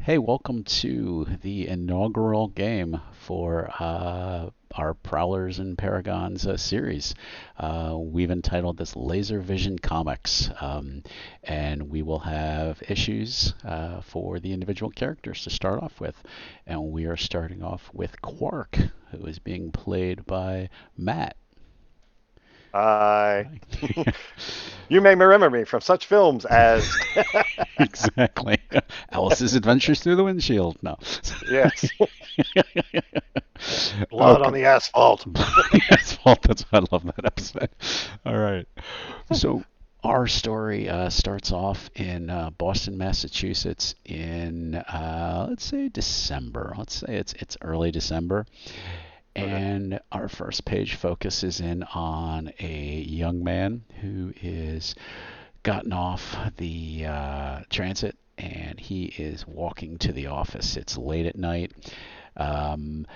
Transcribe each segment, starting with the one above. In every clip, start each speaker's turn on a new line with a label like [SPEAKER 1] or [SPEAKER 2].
[SPEAKER 1] Hey, welcome to the inaugural game for our Prowlers and Paragons series. We've entitled this Laser Vision Comics, and we will have issues for the individual characters to start off with. And we are starting off with Quark, who is being played by Matt.
[SPEAKER 2] I You may remember me from such films as
[SPEAKER 1] Exactly. Alice's Adventures Through the Windshield. No.
[SPEAKER 2] yes, Blood on
[SPEAKER 1] Okay.
[SPEAKER 2] the Asphalt.
[SPEAKER 1] Asphalt. That's why I love that episode. All right. So our story starts off in Boston, Massachusetts, in let's say December. Let's say it's early December,
[SPEAKER 2] Okay.
[SPEAKER 1] and our first page focuses in on a young man who is gotten off the transit and he is walking to the office. It's late at night. Um,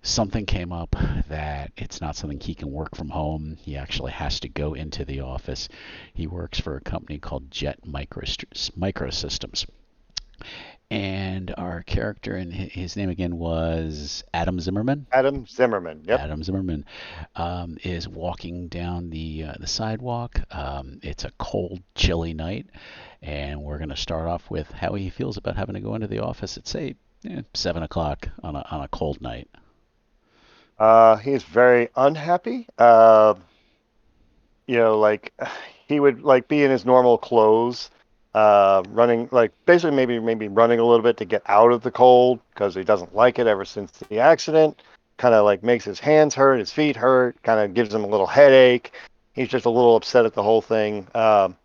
[SPEAKER 1] Something came up that it's not something he can work from home. He actually has to go into the office. He works for a company called Jet Microsystems. And our character, and his name again was Adam Zimmerman.
[SPEAKER 2] Adam Zimmerman. Yep.
[SPEAKER 1] Adam Zimmerman is walking down the sidewalk. It's a cold, chilly night, and we're going to start off with how he feels about having to go into the office at say 7 o'clock on a cold night.
[SPEAKER 2] He's very unhappy. Like he would like be in his normal clothes, running like basically maybe running a little bit to get out of the cold because he doesn't like it ever since the accident. Kind of like makes his hands hurt, his feet hurt, kind of gives him a little headache. He's just a little upset at the whole thing. Kind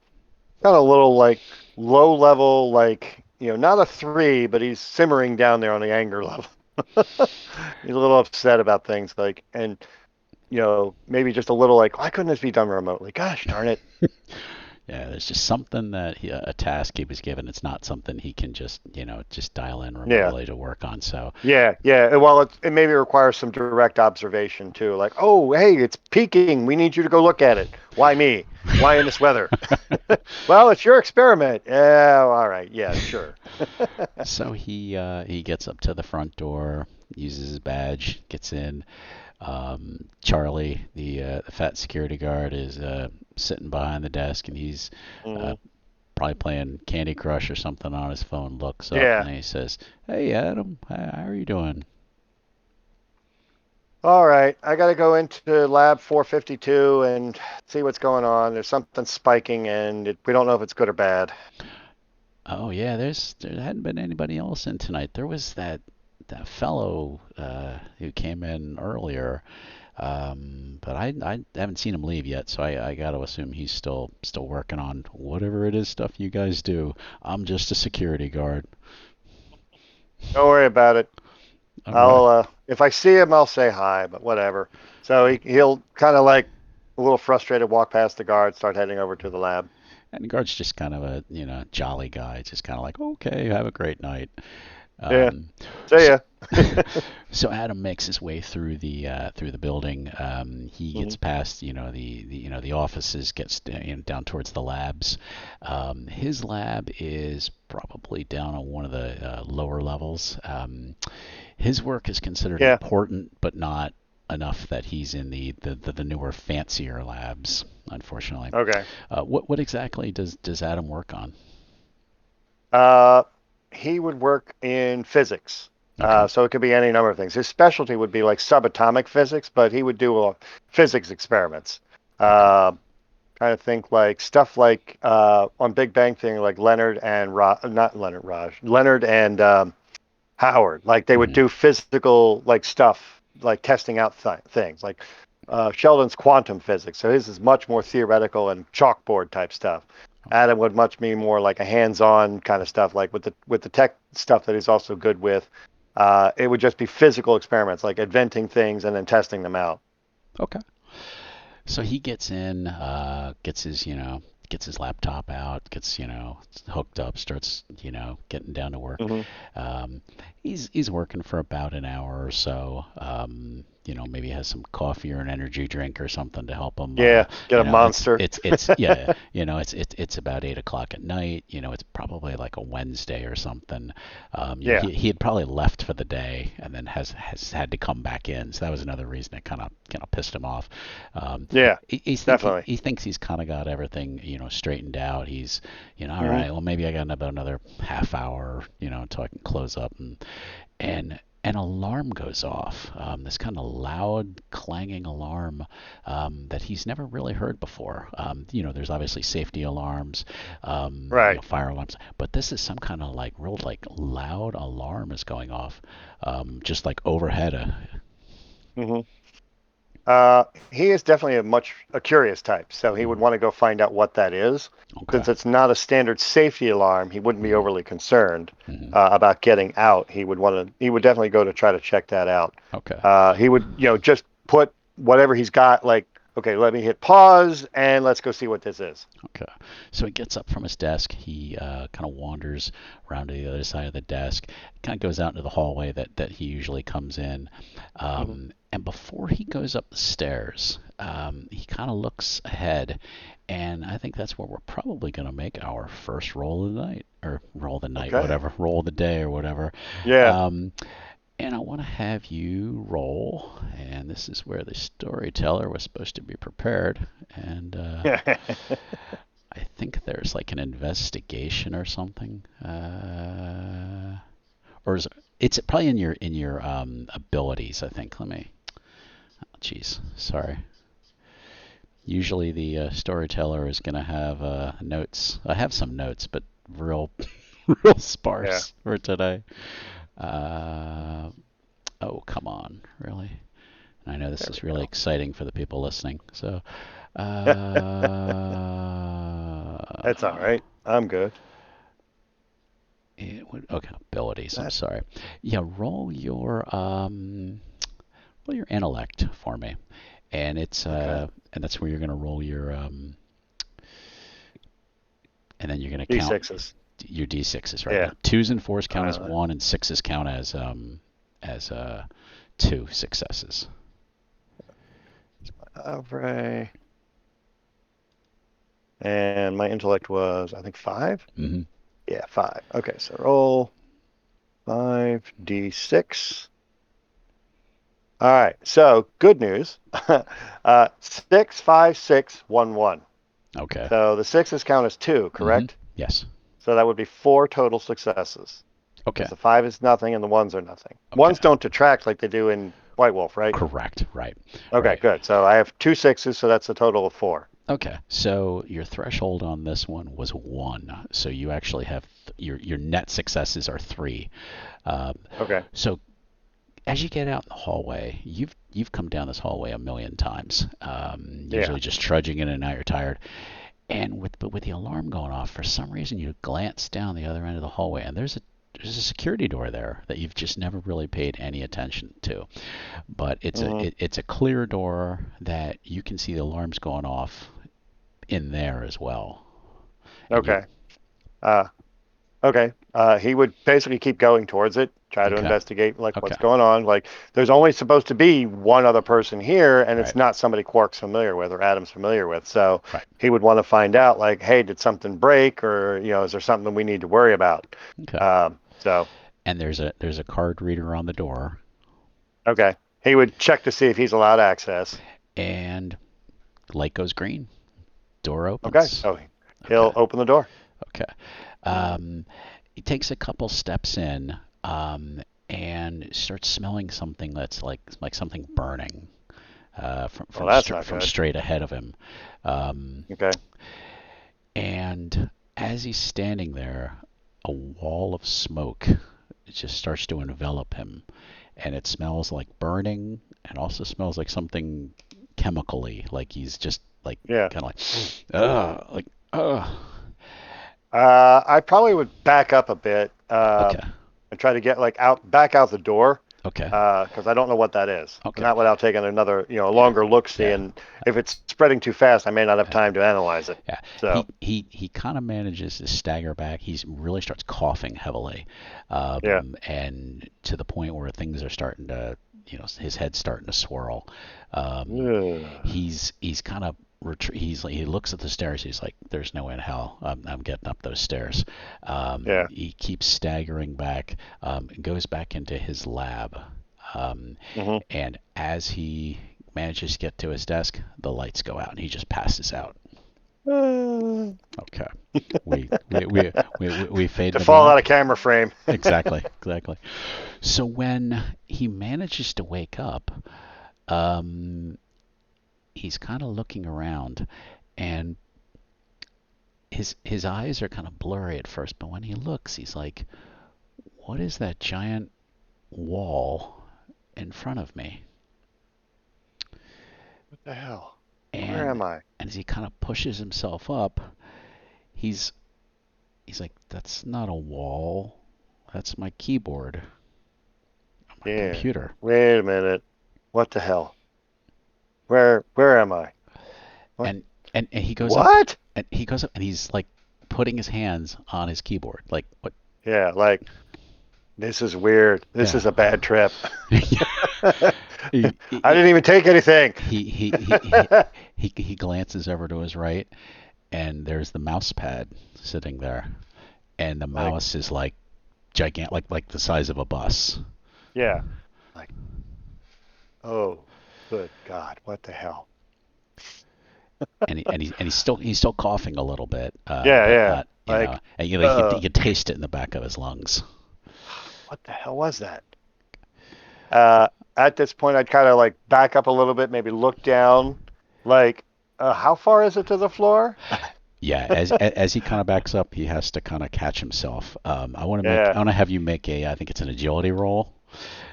[SPEAKER 2] of a little like low level, like not a three, but he's simmering down there on the anger level. He's a little upset about things like, and maybe just a little like, why couldn't this be done remotely? Gosh darn it.
[SPEAKER 1] Yeah, there's just something that a task he was given. It's not something he can just dial in
[SPEAKER 2] Yeah.
[SPEAKER 1] remotely to work on. So,
[SPEAKER 2] Yeah, yeah. Well, it maybe requires some direct observation too. Like, oh, hey, it's peaking. We need you to go look at it. Why me? Why in this weather? Well, it's your experiment. Yeah, all right. Yeah, sure.
[SPEAKER 1] so he gets up to the front door, uses his badge, gets in. Charlie, the fat security guard, is sitting behind the desk, and he's uh,
[SPEAKER 2] Mhm.
[SPEAKER 1] probably playing Candy Crush or something on his phone. Looks up and
[SPEAKER 2] Yeah.
[SPEAKER 1] he says, "Hey, Adam, how are you doing?"
[SPEAKER 2] All right. I got to go into lab 452 and see what's going on. There's something spiking, and we don't know if it's good or bad.
[SPEAKER 1] Oh yeah, there hadn't been anybody else in tonight. There was that fellow who came in earlier, but I haven't seen him leave yet, so I got to assume he's still working on whatever it is stuff you guys do. I'm just a security guard.
[SPEAKER 2] Don't worry about it.
[SPEAKER 1] All right.
[SPEAKER 2] I'll if I see him, I'll say hi, but whatever. So he'll kind of like a little frustrated walk past the guard, start heading over to the lab.
[SPEAKER 1] And the guard's just kind of a jolly guy, just kind of like, okay, have a great night.
[SPEAKER 2] Yeah.
[SPEAKER 1] Um,
[SPEAKER 2] See
[SPEAKER 1] so,
[SPEAKER 2] ya.
[SPEAKER 1] so Adam makes his way through the building. He gets
[SPEAKER 2] Mhm.
[SPEAKER 1] past the offices, gets down towards the labs. His lab is probably down on one of the lower levels. His work is considered
[SPEAKER 2] Yeah.
[SPEAKER 1] important, but not enough that he's in the newer, fancier labs. Unfortunately,
[SPEAKER 2] Okay.
[SPEAKER 1] what exactly does Adam work on?
[SPEAKER 2] Uh, he would work in physics.
[SPEAKER 1] Okay.
[SPEAKER 2] So it could be any number of things. His specialty would be like subatomic physics, but he would do physics experiments.
[SPEAKER 1] Okay.
[SPEAKER 2] Uh, Trying to think like stuff like on Big Bang Theory, like Leonard and Howard. Like they would
[SPEAKER 1] Hmm.
[SPEAKER 2] do physical like stuff, like testing out things, like Sheldon's quantum physics. So his is much more theoretical and chalkboard type stuff.
[SPEAKER 1] Okay.
[SPEAKER 2] Adam would much be more like a hands-on kind of stuff, like with the tech stuff that he's also good with. It would just be physical experiments, like inventing things and then testing them out.
[SPEAKER 1] Okay. So he gets in, gets his laptop out, gets hooked up, starts getting down to work.
[SPEAKER 2] Hmm.
[SPEAKER 1] He's working for about an hour or so. maybe has some coffee or an energy drink or something to help him.
[SPEAKER 2] Yeah, get a
[SPEAKER 1] It's
[SPEAKER 2] monster.
[SPEAKER 1] it's yeah, it's about 8 o'clock at night. It's probably like a Wednesday or something.
[SPEAKER 2] Yeah,
[SPEAKER 1] He had probably left for the day and then has had to come back in. So that was another reason it kind of pissed him off. Um,
[SPEAKER 2] yeah, definitely.
[SPEAKER 1] he thinks he's kind of got everything straightened out. He's all
[SPEAKER 2] Hmm.
[SPEAKER 1] right. Well, maybe I got about another half hour until I can close up and an alarm goes off. This kind of loud, clanging alarm that he's never really heard before. There's obviously safety alarms,
[SPEAKER 2] Right.
[SPEAKER 1] fire alarms, but this is some kind of like real like loud alarm is going off, just like overhead.
[SPEAKER 2] Hmm. He is definitely a curious type, so he would
[SPEAKER 1] Mhm.
[SPEAKER 2] want to go find out what that is.
[SPEAKER 1] Okay.
[SPEAKER 2] Since it's not a standard safety alarm, he wouldn't be
[SPEAKER 1] Hmm.
[SPEAKER 2] overly concerned
[SPEAKER 1] Hmm.
[SPEAKER 2] about getting out. He would definitely go to try to check that out.
[SPEAKER 1] Okay.
[SPEAKER 2] He would, just put whatever he's got, like, okay, let me hit pause and let's go see what this is.
[SPEAKER 1] Okay. So he gets up from his desk. He kind of wanders around to the other side of the desk. Kind of goes out into the hallway that he usually comes in.
[SPEAKER 2] Hmm.
[SPEAKER 1] And before he goes up the stairs, he kind of looks ahead. And I think that's where we're probably going to make our first roll of the night, or roll of the night,
[SPEAKER 2] Okay.
[SPEAKER 1] whatever, roll of the day, or whatever.
[SPEAKER 2] Yeah.
[SPEAKER 1] Um, and I want to have you roll. And this is where the storyteller was supposed to be prepared. And I think there's like an investigation or something. Or it's probably in your abilities, I think. Let me. Oh, jeez, sorry. Usually the storyteller is going to have notes. I have some notes, but real real
[SPEAKER 2] Yeah.
[SPEAKER 1] sparse for today. Uh, oh, come on, really? And I know this
[SPEAKER 2] There
[SPEAKER 1] is
[SPEAKER 2] we
[SPEAKER 1] really
[SPEAKER 2] go.
[SPEAKER 1] exciting for the people listening. So,
[SPEAKER 2] That's all right. I'm good.
[SPEAKER 1] okay, abilities. I'm
[SPEAKER 2] That.
[SPEAKER 1] sorry. Yeah, roll your intellect for me, and
[SPEAKER 2] Okay.
[SPEAKER 1] and that's where you're going to roll your and then you're going to count
[SPEAKER 2] D6s.
[SPEAKER 1] your d6s, right?
[SPEAKER 2] Yeah.
[SPEAKER 1] And twos and fours count as
[SPEAKER 2] Uh,
[SPEAKER 1] one, and sixes count as two successes.
[SPEAKER 2] Ray. And my intellect was, I think, five.
[SPEAKER 1] Mm-hmm.
[SPEAKER 2] Yeah, five. Okay, so roll 5d6. All right. So good news. 6, 5, 6, 1, 1.
[SPEAKER 1] Okay.
[SPEAKER 2] So the sixes count as two,
[SPEAKER 1] Mm-hmm.
[SPEAKER 2] correct?
[SPEAKER 1] Yes.
[SPEAKER 2] So that would be four total successes
[SPEAKER 1] Okay.
[SPEAKER 2] because the five is nothing and the ones are nothing.
[SPEAKER 1] Okay.
[SPEAKER 2] Ones don't detract like they do in White Wolf, right?
[SPEAKER 1] Correct. Right.
[SPEAKER 2] Okay,
[SPEAKER 1] Right.
[SPEAKER 2] good. So I have two sixes, so that's a total of four.
[SPEAKER 1] Okay, so your threshold on this one was one, so you actually have your net successes are three. Um,
[SPEAKER 2] Okay.
[SPEAKER 1] so as you get out in the hallway, you've come down this hallway a million times.
[SPEAKER 2] Yeah.
[SPEAKER 1] Usually just trudging in and out, you're tired. And with the alarm going off, for some reason you glance down the other end of the hallway, and there's a security door there that you've just never really paid any attention to. But
[SPEAKER 2] Hmm.
[SPEAKER 1] it's a clear door that you can see the alarms going off in there as well. And you
[SPEAKER 2] Okay. Uh, Okay. He would basically keep going towards it, try to
[SPEAKER 1] okay,
[SPEAKER 2] investigate like
[SPEAKER 1] okay,
[SPEAKER 2] what's going on. Like there's only supposed to be one other person here, and it's
[SPEAKER 1] right,
[SPEAKER 2] not somebody Quark's familiar with or Adam's familiar with. So
[SPEAKER 1] right,
[SPEAKER 2] he would want to find out, like, hey, did something break, or is there something we need to worry about?
[SPEAKER 1] okay.
[SPEAKER 2] So
[SPEAKER 1] And there's a card reader on the door,
[SPEAKER 2] okay, he would check to see if he's allowed access.
[SPEAKER 1] and light goes green. Door
[SPEAKER 2] Okay,
[SPEAKER 1] opens.
[SPEAKER 2] so
[SPEAKER 1] Okay,
[SPEAKER 2] he'll open the door.
[SPEAKER 1] okay. Um, he takes a couple steps in, and starts smelling something that's like something burning,
[SPEAKER 2] Well, that's not
[SPEAKER 1] from
[SPEAKER 2] good.
[SPEAKER 1] straight ahead of him. Um,
[SPEAKER 2] Okay.
[SPEAKER 1] and as he's standing there, a wall of smoke just starts to envelop him, and it smells like burning, and also smells like something chemically, like he's just like
[SPEAKER 2] Yeah.
[SPEAKER 1] kind of like ugh.
[SPEAKER 2] I probably would back up a bit.
[SPEAKER 1] Okay,
[SPEAKER 2] And try to get like back out the door,
[SPEAKER 1] okay,
[SPEAKER 2] because I don't know what that is.
[SPEAKER 1] okay.
[SPEAKER 2] Not without taking another, a
[SPEAKER 1] Yeah,
[SPEAKER 2] longer look see.
[SPEAKER 1] yeah,
[SPEAKER 2] And if it's spreading too fast, I may not have
[SPEAKER 1] yeah.
[SPEAKER 2] time to analyze it.
[SPEAKER 1] Yeah,
[SPEAKER 2] So,
[SPEAKER 1] he kind of manages to stagger back. He really starts coughing heavily,
[SPEAKER 2] yeah.
[SPEAKER 1] and to the point where things are starting to his head's starting to swirl.
[SPEAKER 2] Ugh.
[SPEAKER 1] He's kind of he looks at the stairs. He's like, "There's no way in hell I'm getting up those stairs."
[SPEAKER 2] Yeah.
[SPEAKER 1] He keeps staggering back, goes back into his lab, um,
[SPEAKER 2] Hmm.
[SPEAKER 1] and as he manages to get to his desk, the lights go out and he just passes out. Okay, we fade
[SPEAKER 2] To
[SPEAKER 1] to
[SPEAKER 2] fall out of
[SPEAKER 1] black.
[SPEAKER 2] camera frame.
[SPEAKER 1] Exactly, exactly. So when he manages to wake up, um, he's kind of looking around, and his eyes are kind of blurry at first, but when he looks, he's like, "What is that giant wall in front of me?"
[SPEAKER 2] What the hell? Where
[SPEAKER 1] And
[SPEAKER 2] am I?
[SPEAKER 1] as he kind of pushes himself up, he's he's like, "That's not a wall. That's my keyboard on my
[SPEAKER 2] Yeah.
[SPEAKER 1] computer."
[SPEAKER 2] Wait a minute. What the hell? Where am I? What?
[SPEAKER 1] And he goes up
[SPEAKER 2] What?
[SPEAKER 1] and he's like putting his hands on his keyboard, like what?
[SPEAKER 2] Yeah, like this is weird. This
[SPEAKER 1] Yeah.
[SPEAKER 2] is a bad trip. I
[SPEAKER 1] he,
[SPEAKER 2] didn't even take anything.
[SPEAKER 1] he, he, he, he, he glances over to his right, and there's the mouse pad sitting there, and the
[SPEAKER 2] Like,
[SPEAKER 1] mouse is like gigantic, like the size of a bus.
[SPEAKER 2] yeah. Like, oh, good God, what the hell?
[SPEAKER 1] And he's still coughing a little bit,
[SPEAKER 2] Yeah,
[SPEAKER 1] but
[SPEAKER 2] yeah.
[SPEAKER 1] not,
[SPEAKER 2] Like,
[SPEAKER 1] and you
[SPEAKER 2] uh,
[SPEAKER 1] can taste it in the back of his lungs.
[SPEAKER 2] what the hell was that? Uh, at this point, I'd kind of like back up a little bit, maybe look down. Like, how far is it to the floor?
[SPEAKER 1] Yeah, as he kind of backs up, he has to kind of catch himself. I
[SPEAKER 2] Yeah.
[SPEAKER 1] want to have you make I think it's an agility roll,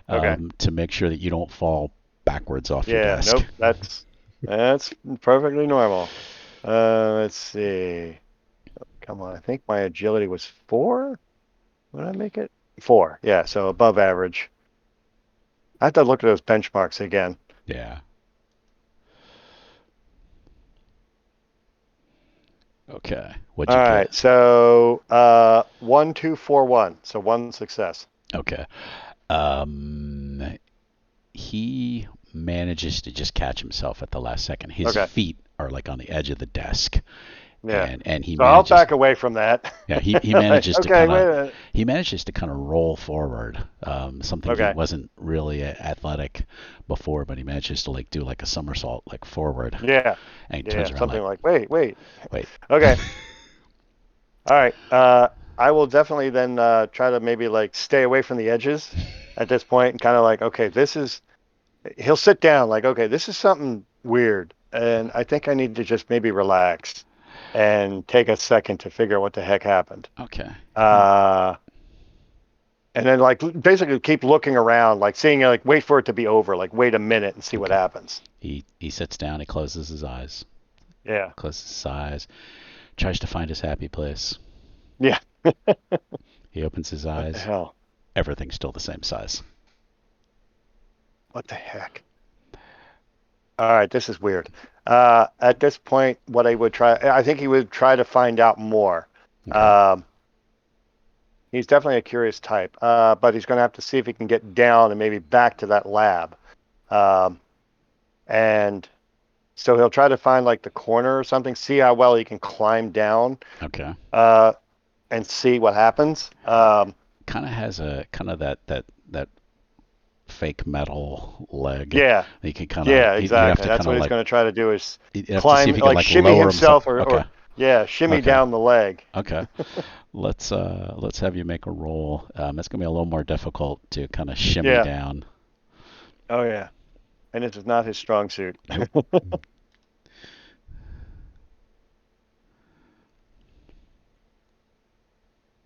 [SPEAKER 2] Okay.
[SPEAKER 1] to make sure that you don't fall backwards off your
[SPEAKER 2] Yeah.
[SPEAKER 1] desk.
[SPEAKER 2] Nope. That's perfectly normal. Let's see. Come on. I think my agility was 4. Would I make it? 4. Yeah. So above average. I have to look at those benchmarks again.
[SPEAKER 1] Yeah. Okay. What'd
[SPEAKER 2] All
[SPEAKER 1] you
[SPEAKER 2] right.
[SPEAKER 1] get?
[SPEAKER 2] So 1, 2, 4, 1. So one success.
[SPEAKER 1] Okay. Um, he manages to just catch himself at the last second. His
[SPEAKER 2] Okay.
[SPEAKER 1] feet are like on the edge of the desk,
[SPEAKER 2] Yeah.
[SPEAKER 1] and he
[SPEAKER 2] So I'll
[SPEAKER 1] manages.
[SPEAKER 2] back away from that.
[SPEAKER 1] Yeah, he
[SPEAKER 2] Like,
[SPEAKER 1] manages to
[SPEAKER 2] okay,
[SPEAKER 1] kind
[SPEAKER 2] wait
[SPEAKER 1] of
[SPEAKER 2] a minute.
[SPEAKER 1] roll forward. Something he
[SPEAKER 2] Okay.
[SPEAKER 1] wasn't really athletic before, but he manages to like do like a somersault like forward,
[SPEAKER 2] Yeah.
[SPEAKER 1] and he turns
[SPEAKER 2] Yeah.
[SPEAKER 1] around
[SPEAKER 2] Something
[SPEAKER 1] like,
[SPEAKER 2] like, wait.
[SPEAKER 1] "Wait."
[SPEAKER 2] Okay. All right. I will definitely then try to maybe like stay away from the edges at this point and kind of like, okay, he'll sit down like, okay, this is something weird. And I think I need to just maybe relax and take a second to figure out what the heck happened.
[SPEAKER 1] Okay. He
[SPEAKER 2] Uh, and then like basically keep looking around, like seeing like wait for it to be over, like wait a minute and see what
[SPEAKER 1] okay.
[SPEAKER 2] happens.
[SPEAKER 1] He sits down. He closes his eyes.
[SPEAKER 2] Yeah.
[SPEAKER 1] Closes his eyes. Tries to find his happy place.
[SPEAKER 2] Yeah.
[SPEAKER 1] He opens his
[SPEAKER 2] What the
[SPEAKER 1] eyes.
[SPEAKER 2] hell?
[SPEAKER 1] Everything's still the same size.
[SPEAKER 2] What the heck? All right, this is weird. At this point, what I think he would try to find out more.
[SPEAKER 1] Okay.
[SPEAKER 2] Um, he's definitely a curious type, but he's going to have to see if he can get down and maybe back to that lab. Um, and so he'll try to find like the corner or something, see how well he can climb down,
[SPEAKER 1] Okay.
[SPEAKER 2] uh, and see what happens.
[SPEAKER 1] Kind of has a kind of that fake metal leg.
[SPEAKER 2] Yeah,
[SPEAKER 1] You can kind of
[SPEAKER 2] yeah,
[SPEAKER 1] you'd have
[SPEAKER 2] exactly.
[SPEAKER 1] to
[SPEAKER 2] That's
[SPEAKER 1] kind
[SPEAKER 2] what
[SPEAKER 1] of
[SPEAKER 2] he's
[SPEAKER 1] like
[SPEAKER 2] going to try to do is
[SPEAKER 1] you'd have to see if
[SPEAKER 2] climb,
[SPEAKER 1] you could
[SPEAKER 2] like
[SPEAKER 1] like
[SPEAKER 2] shimmy
[SPEAKER 1] lower himself.
[SPEAKER 2] himself, or,
[SPEAKER 1] Okay.
[SPEAKER 2] yeah, shimmy
[SPEAKER 1] Okay.
[SPEAKER 2] down the leg.
[SPEAKER 1] Okay. Let's have you make a roll. It's gonna be a little more difficult to kind of shimmy
[SPEAKER 2] Yeah.
[SPEAKER 1] down.
[SPEAKER 2] Oh yeah. And it is not his strong suit.
[SPEAKER 1] Nope.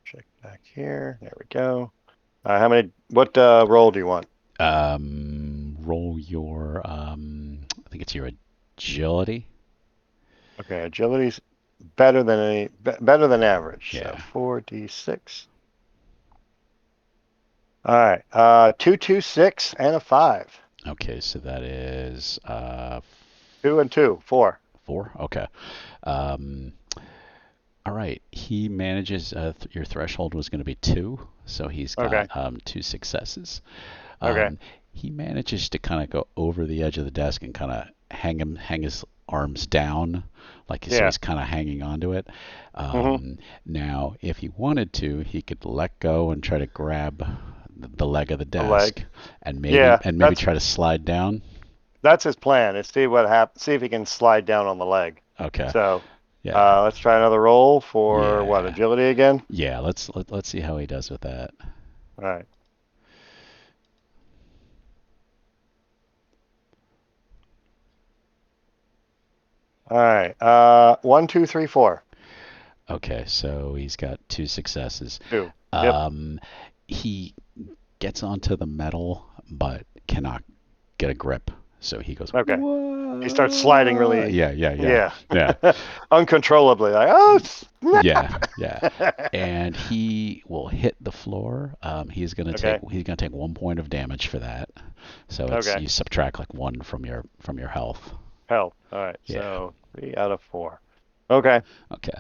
[SPEAKER 2] Check back here. There we go. What role do you want?
[SPEAKER 1] Roll your I think it's your agility.
[SPEAKER 2] Okay, agility's better than average. So
[SPEAKER 1] Yeah.
[SPEAKER 2] 4d6. All right. 2, 2, 6, and a 5.
[SPEAKER 1] Okay, so that is
[SPEAKER 2] 2 and 2, 4.
[SPEAKER 1] 4. Okay. Um, all right. He manages. Your threshold was going to be 2, so he's
[SPEAKER 2] Okay.
[SPEAKER 1] got 2 successes.
[SPEAKER 2] Okay.
[SPEAKER 1] Um, he manages to kind of go over the edge of the desk and kind of hang his arms down, like so
[SPEAKER 2] Yeah.
[SPEAKER 1] he's kind of hanging onto it.
[SPEAKER 2] Hmm.
[SPEAKER 1] Now, if he wanted to, he could let go and try to grab the leg of the
[SPEAKER 2] A leg.
[SPEAKER 1] desk, and
[SPEAKER 2] Yeah.
[SPEAKER 1] maybe try to slide down.
[SPEAKER 2] That's his plan. Is see what happens. See if he can slide down on the leg.
[SPEAKER 1] Okay.
[SPEAKER 2] So
[SPEAKER 1] Yeah.
[SPEAKER 2] let's try another roll for what,
[SPEAKER 1] Yeah.
[SPEAKER 2] agility again?
[SPEAKER 1] Yeah. Let's see how he does with that.
[SPEAKER 2] All right. All right. 1, 2, 3, 4.
[SPEAKER 1] Okay, so he's got two successes.
[SPEAKER 2] 2. Yep.
[SPEAKER 1] Um, he gets onto the metal, but cannot get a grip. So he goes,
[SPEAKER 2] Okay. He starts sliding
[SPEAKER 1] "Whoa."
[SPEAKER 2] really,
[SPEAKER 1] Yeah,
[SPEAKER 2] yeah,
[SPEAKER 1] yeah,
[SPEAKER 2] uncontrollably. Like, oh,
[SPEAKER 1] yeah,
[SPEAKER 2] snap.
[SPEAKER 1] yeah. And he will hit the floor.
[SPEAKER 2] Okay.
[SPEAKER 1] He's gonna take 1 point of damage for that. So it's
[SPEAKER 2] Okay.
[SPEAKER 1] you subtract like one from your health.
[SPEAKER 2] Hell. All right.
[SPEAKER 1] Yeah.
[SPEAKER 2] So 3 out of 4. Okay.
[SPEAKER 1] Okay.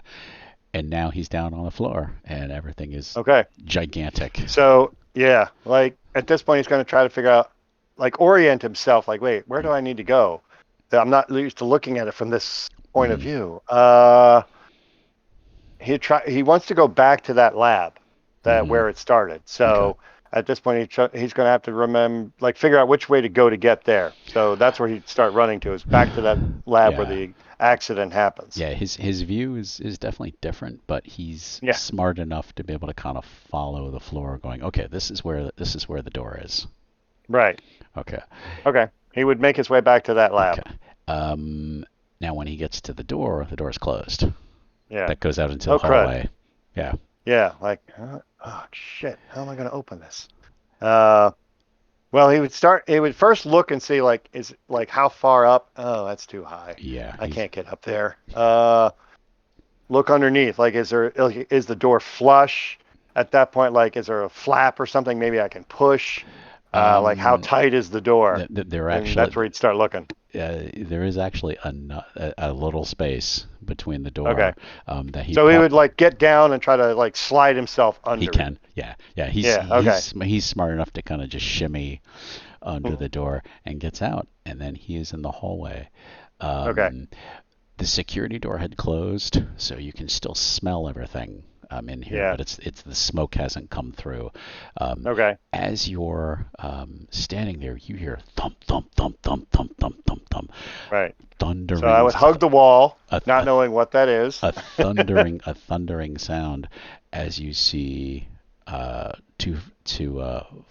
[SPEAKER 1] And now he's down on the floor, and everything is
[SPEAKER 2] Okay.
[SPEAKER 1] gigantic.
[SPEAKER 2] So yeah, like at this point, he's going to try to figure out, like, orient himself. Like, wait, where do I need to go? I'm not used to looking at it from this point of
[SPEAKER 1] Mm-hmm.
[SPEAKER 2] view. He wants to go back to that lab, that
[SPEAKER 1] Mm-hmm.
[SPEAKER 2] where it started.
[SPEAKER 1] Okay.
[SPEAKER 2] So at this point, he's going to have to remember, like, figure out which way to go to get there. So that's where he'd start running to, is back to that lab where
[SPEAKER 1] Yeah.
[SPEAKER 2] the accident happens.
[SPEAKER 1] Yeah, his view is definitely different, but he's
[SPEAKER 2] Yeah.
[SPEAKER 1] smart enough to be able to kind of follow the floor, going, okay, this is where the door is.
[SPEAKER 2] Right.
[SPEAKER 1] Okay,
[SPEAKER 2] Okay. He would make his way back to that lab.
[SPEAKER 1] okay. Now when he gets to the door is closed.
[SPEAKER 2] Yeah.
[SPEAKER 1] That goes out into the
[SPEAKER 2] Oh, crud.
[SPEAKER 1] hallway. Yeah.
[SPEAKER 2] Yeah. Like, oh shit. How am I going to open this? Uh, well, he would first look and see, like, is, like, how far up? Oh, that's too high.
[SPEAKER 1] Yeah.
[SPEAKER 2] I can't get up there. Look underneath. Like, is the door flush? At that point, like, is there a flap or something maybe I can push? Like, how
[SPEAKER 1] Um,
[SPEAKER 2] tight is the door?
[SPEAKER 1] there
[SPEAKER 2] And
[SPEAKER 1] actually
[SPEAKER 2] that's where he'd start looking.
[SPEAKER 1] there is actually a little space between the
[SPEAKER 2] Okay.
[SPEAKER 1] door that he
[SPEAKER 2] So he would,
[SPEAKER 1] probably
[SPEAKER 2] like, get down and try to, like, slide himself
[SPEAKER 1] he
[SPEAKER 2] under it.
[SPEAKER 1] can. Yeah. Yeah.
[SPEAKER 2] Yeah. Okay.
[SPEAKER 1] He's smart enough to kind of just shimmy under
[SPEAKER 2] Mhm.
[SPEAKER 1] the door and gets out, and then he is in the hallway.
[SPEAKER 2] Okay.
[SPEAKER 1] Um, the security door had closed, so you can still smell everything in here,
[SPEAKER 2] Yeah.
[SPEAKER 1] but it's the smoke hasn't come through. Um,
[SPEAKER 2] Okay.
[SPEAKER 1] as you're standing there, you hear thump, thump, thump, thump, thump, thump, thump, thump,
[SPEAKER 2] Right. So I
[SPEAKER 1] thundering,
[SPEAKER 2] would hug the wall,
[SPEAKER 1] a,
[SPEAKER 2] not
[SPEAKER 1] a,
[SPEAKER 2] knowing what that is.
[SPEAKER 1] a thundering sound as you see two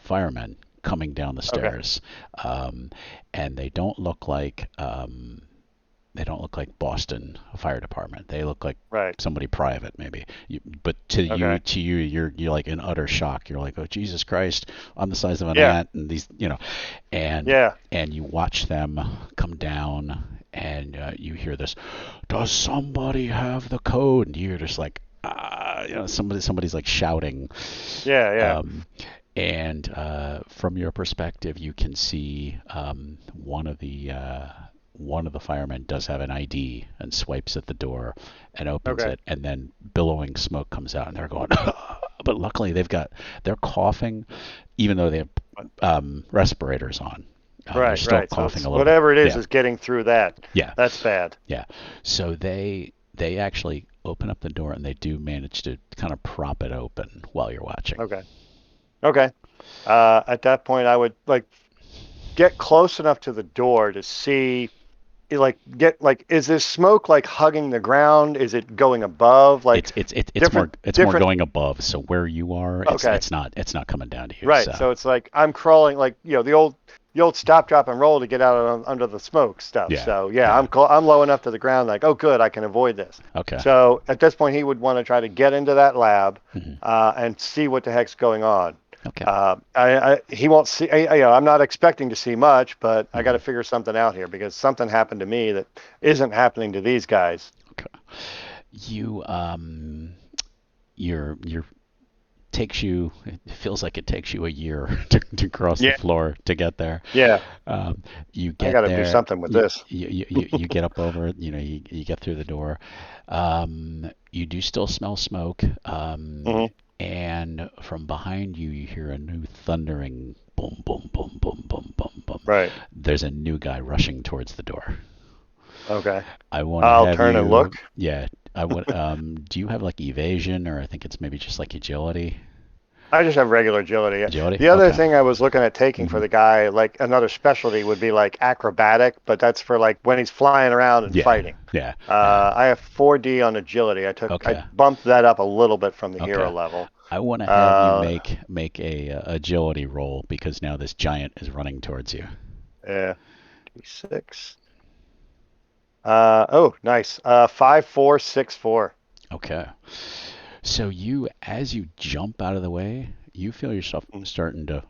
[SPEAKER 1] firemen coming down the
[SPEAKER 2] Okay.
[SPEAKER 1] stairs, and they don't look like Boston Fire Department. They look like
[SPEAKER 2] Right.
[SPEAKER 1] somebody private, maybe. But
[SPEAKER 2] Okay.
[SPEAKER 1] you're like in utter shock. You're like, oh Jesus Christ, I'm the size of an
[SPEAKER 2] Yeah.
[SPEAKER 1] ant, and these, and
[SPEAKER 2] Yeah.
[SPEAKER 1] you watch them come down, and you hear this. Does somebody have the code? And you're just like, somebody's like shouting.
[SPEAKER 2] Yeah. Yeah.
[SPEAKER 1] Um, and from your perspective, you can see one of the firemen does have an ID and swipes at the door and opens
[SPEAKER 2] Okay.
[SPEAKER 1] it, and then billowing smoke comes out, and they're going. But luckily, they're coughing, even though they have respirators on. They're
[SPEAKER 2] Right.
[SPEAKER 1] still
[SPEAKER 2] Right. So
[SPEAKER 1] coughing
[SPEAKER 2] it's
[SPEAKER 1] a little bit.
[SPEAKER 2] whatever it
[SPEAKER 1] Yeah,
[SPEAKER 2] is getting through that.
[SPEAKER 1] yeah,
[SPEAKER 2] That's bad.
[SPEAKER 1] yeah. So they actually open up the door, and they do manage to kind of prop it open while you're watching.
[SPEAKER 2] Okay. Okay. At that point, I would, like, get close enough to the door to see, like, is this smoke, like, hugging the ground? Is it going above? Like, different,
[SPEAKER 1] It's more
[SPEAKER 2] different.
[SPEAKER 1] going above. So where you are,
[SPEAKER 2] Okay.
[SPEAKER 1] it's not coming down to you.
[SPEAKER 2] Right.
[SPEAKER 1] So
[SPEAKER 2] So it's like I'm crawling, like, the old stop, drop, and roll to get out of under the smoke stuff.
[SPEAKER 1] yeah,
[SPEAKER 2] So yeah,
[SPEAKER 1] yeah.
[SPEAKER 2] I'm low enough to the ground. Like, oh, good, I can avoid this.
[SPEAKER 1] Okay.
[SPEAKER 2] So at this point, he would want to try to get into that lab
[SPEAKER 1] Hmm.
[SPEAKER 2] and see what the heck's going on.
[SPEAKER 1] Okay.
[SPEAKER 2] He won't see. I'm not expecting to see much, but I got to
[SPEAKER 1] Hmm.
[SPEAKER 2] figure something out here because something happened to me that isn't happening to these guys.
[SPEAKER 1] Okay. You your takes you. It feels like it takes you a year to cross the
[SPEAKER 2] Yeah,
[SPEAKER 1] floor to get there.
[SPEAKER 2] yeah.
[SPEAKER 1] You
[SPEAKER 2] I
[SPEAKER 1] get
[SPEAKER 2] got to do
[SPEAKER 1] there.
[SPEAKER 2] something with this.
[SPEAKER 1] You get up over it. You get through the door. You do still smell smoke.
[SPEAKER 2] Hmm.
[SPEAKER 1] And from behind you, you hear a new thundering boom, boom, boom, boom, boom, boom, boom.
[SPEAKER 2] Right.
[SPEAKER 1] There's a new guy rushing towards the door.
[SPEAKER 2] Okay.
[SPEAKER 1] I want to
[SPEAKER 2] I'll
[SPEAKER 1] have
[SPEAKER 2] turn and look.
[SPEAKER 1] you, yeah. I would. Do you have like evasion, or I think it's maybe just like agility?
[SPEAKER 2] I just have regular agility.
[SPEAKER 1] Agility.
[SPEAKER 2] The other
[SPEAKER 1] Okay.
[SPEAKER 2] thing I was looking at taking for
[SPEAKER 1] Hmm.
[SPEAKER 2] the guy, like another specialty, would be like acrobatic, but that's for like when he's flying around and
[SPEAKER 1] Yeah.
[SPEAKER 2] fighting.
[SPEAKER 1] Yeah. Yeah.
[SPEAKER 2] I have 4D on agility. I
[SPEAKER 1] Okay.
[SPEAKER 2] bumped that up a little bit from the hero
[SPEAKER 1] Okay.
[SPEAKER 2] level.
[SPEAKER 1] I want to have you
[SPEAKER 2] Uh,
[SPEAKER 1] make a agility roll because now this giant is running towards you.
[SPEAKER 2] yeah, D6. Oh, nice. 5, 4, 6, 4.
[SPEAKER 1] Okay. So you, as you jump out of the way, you feel yourself
[SPEAKER 2] Mm.
[SPEAKER 1] starting to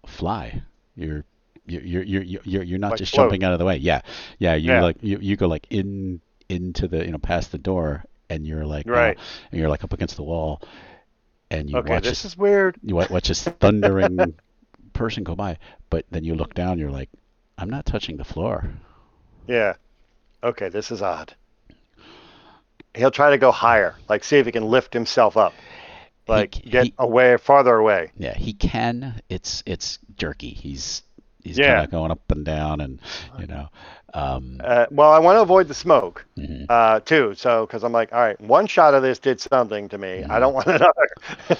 [SPEAKER 1] fly. You're you're not
[SPEAKER 2] Like
[SPEAKER 1] just
[SPEAKER 2] float.
[SPEAKER 1] jumping out of the way. Yeah, yeah. You
[SPEAKER 2] Yeah,
[SPEAKER 1] like you go like into the past the door, and you're like now
[SPEAKER 2] right.
[SPEAKER 1] and you're like up against the wall, and you
[SPEAKER 2] Okay,
[SPEAKER 1] watch
[SPEAKER 2] this
[SPEAKER 1] this
[SPEAKER 2] is weird.
[SPEAKER 1] watch this thundering person go by, but then you look down, you're like, I'm not touching the floor.
[SPEAKER 2] Yeah. Okay, this is odd. He'll try to go higher, like see if he can lift himself up, like get
[SPEAKER 1] He
[SPEAKER 2] away, farther away.
[SPEAKER 1] Yeah, he can. It's jerky. He's kind
[SPEAKER 2] Yeah.
[SPEAKER 1] of going up and down, and you know, um,
[SPEAKER 2] Well, I want to avoid the smoke,
[SPEAKER 1] mhm,
[SPEAKER 2] too. So, because I'm like, all right, one shot of this did something to me. I
[SPEAKER 1] mhm,
[SPEAKER 2] don't want another.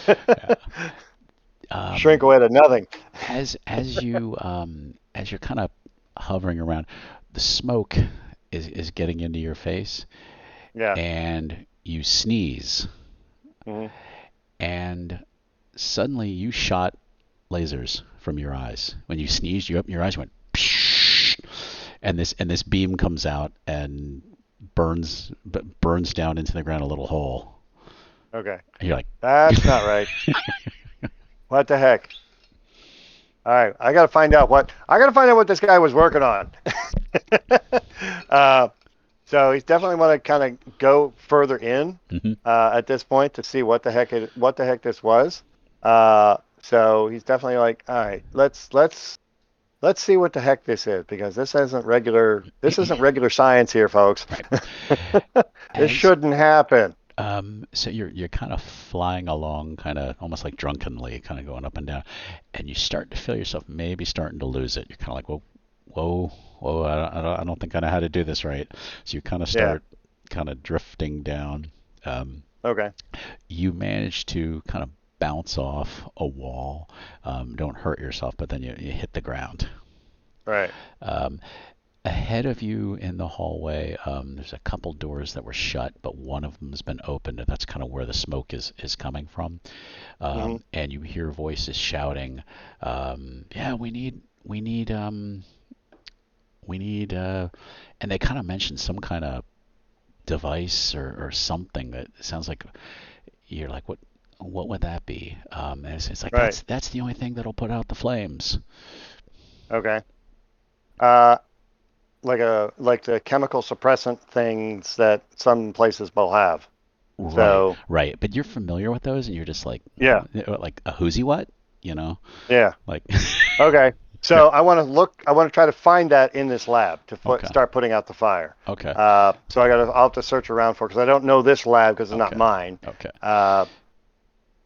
[SPEAKER 1] yeah.
[SPEAKER 2] Shrink
[SPEAKER 1] Um,
[SPEAKER 2] away to nothing.
[SPEAKER 1] as you're kind of hovering around, the smoke is getting into your face,
[SPEAKER 2] Yeah.
[SPEAKER 1] and you sneeze,
[SPEAKER 2] Hmm.
[SPEAKER 1] and suddenly you shot lasers from your eyes. When you sneezed, your eyes went, psh, and this beam comes out and burns down into the ground a little hole.
[SPEAKER 2] Okay.
[SPEAKER 1] And you're like,
[SPEAKER 2] That's not right. What the heck? All right. I gotta find out what this guy was working on. uh, so he's definitely want to kind of go further in
[SPEAKER 1] mhm.
[SPEAKER 2] at this point to see what the heck this was. So he's definitely like, all right, let's see what the heck this is because this isn't regular science here, folks.
[SPEAKER 1] Right.
[SPEAKER 2] This
[SPEAKER 1] As
[SPEAKER 2] shouldn't happen.
[SPEAKER 1] so you're kind of flying along, kind of almost like drunkenly, kind of going up and down, and you start to feel yourself maybe starting to lose it. You're kind of like, whoa, whoa, whoa! I don't think I know how to do this right. So you kind of
[SPEAKER 2] Yeah.
[SPEAKER 1] start kind of drifting down. Um,
[SPEAKER 2] Okay.
[SPEAKER 1] you manage to kind of bounce off a wall. Don't hurt yourself, but then you hit the ground.
[SPEAKER 2] Right.
[SPEAKER 1] Um, ahead of you in the hallway, there's a couple doors that were shut, but one of them has been opened, and that's kind of where the smoke is coming from.
[SPEAKER 2] Hmm.
[SPEAKER 1] And you hear voices shouting, "Yeah, we need," and they kind of mention some kind of device or something that sounds like you're like, what would that be? And it's like
[SPEAKER 2] Right.
[SPEAKER 1] that's the only thing that'll put out the flames.
[SPEAKER 2] Okay. Uh, like the chemical suppressant things that some places will have.
[SPEAKER 1] Right,
[SPEAKER 2] So
[SPEAKER 1] right. But you're familiar with those, and you're just
[SPEAKER 2] yeah,
[SPEAKER 1] like a who's he what? You know,
[SPEAKER 2] yeah.
[SPEAKER 1] like
[SPEAKER 2] Okay.
[SPEAKER 1] yeah.
[SPEAKER 2] So I want to look. I want to try to find that in this lab to
[SPEAKER 1] Okay,
[SPEAKER 2] start putting out the fire.
[SPEAKER 1] okay,
[SPEAKER 2] So I'll have to search around for because I don't know this lab because it's not
[SPEAKER 1] okay,
[SPEAKER 2] mine.
[SPEAKER 1] okay.
[SPEAKER 2] Uh,